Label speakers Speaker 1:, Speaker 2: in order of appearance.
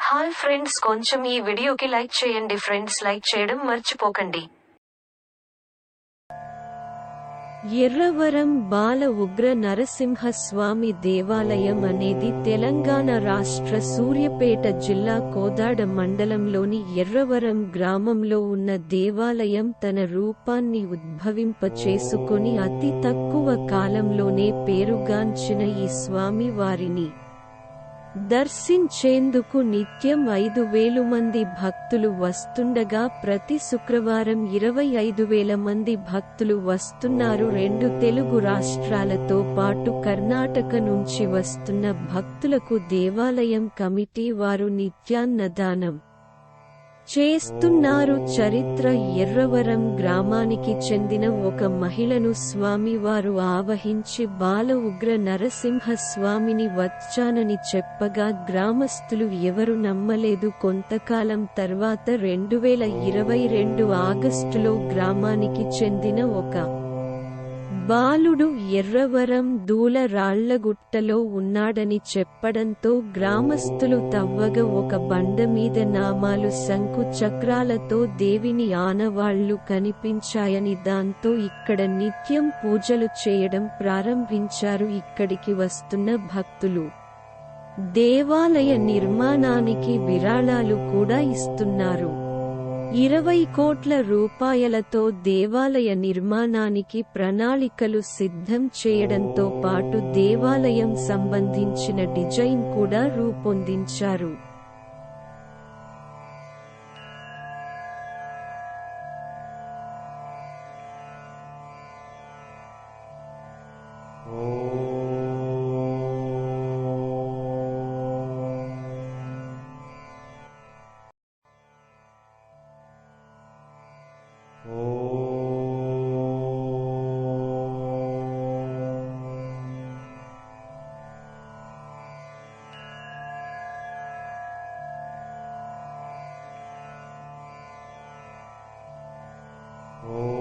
Speaker 1: Hi friends, కొంచెం ఈ వీడియోకి లైక్ చేయండి ఫ్రెండ్స్, లైక్ చేయడం మర్చిపోకండి.
Speaker 2: ఎర్రవరం బాల ఉగ్ర నరసింహస్వామి దేవాలయం అనేది తెలంగాణ రాష్ట్ర సూర్యాపేట జిల్లా కోదాడ మండలంలోని ఎర్రవరం గ్రామంలో ఉన్న దేవాలయం. తన రూపాన్ని ఉద్భవింపచేసుకొని అతి తక్కువ కాలంలోనే పేరుగాంచిన ఈ స్వామి వారిని దర్శించేందుకు నిత్యం 5,000 మంది భక్తులు వస్తుండగా ప్రతి శుక్రవారం 25,000 మంది భక్తులు వస్తున్నారు. 2 తెలుగు రాష్ట్రాలతో పాటు కర్ణాటక నుంచి వస్తున్న భక్తులకు దేవాలయం కమిటీ వారు నిత్యాన్నదానం చేస్తున్నారు. చరిత్ర: ఎర్రవరం గ్రామానికి చెందిన ఒక మహిళను స్వామివారు ఆవహించి బాల ఉగ్ర నరసింహస్వామిని వచ్చానని చెప్పగా గ్రామస్తులు ఎవరు నమ్మలేదు. కొంతకాలం తర్వాత 2022 ఆగస్టులో గ్రామానికి చెందిన ఒక బాలుడు ఎర్రవరం దూల రాళ్లగుట్టలో ఉన్నాడని చెప్పడంతో గ్రామస్తులు తవ్వగా ఒక బండ మీద నామాలు, శంకు చక్రాలతో దేవిని ఆనవాళ్లు కనిపించాయని, దాంతో ఇక్కడ నిత్యం పూజలు చేయడం ప్రారంభించారు. ఇక్కడికి వస్తున్న భక్తులు దేవాలయ నిర్మాణానికి విరాళాలు కూడా ఇస్తున్నారు. 20 కోట్ల రూపాయలతో దేవాలయ నిర్మాణానికి ప్రణాళికలు సిద్ధం చేయడంతో పాటు దేవాలయం సంబంధించిన డిజైన్ కూడా రూపొందించారు.
Speaker 3: Oh.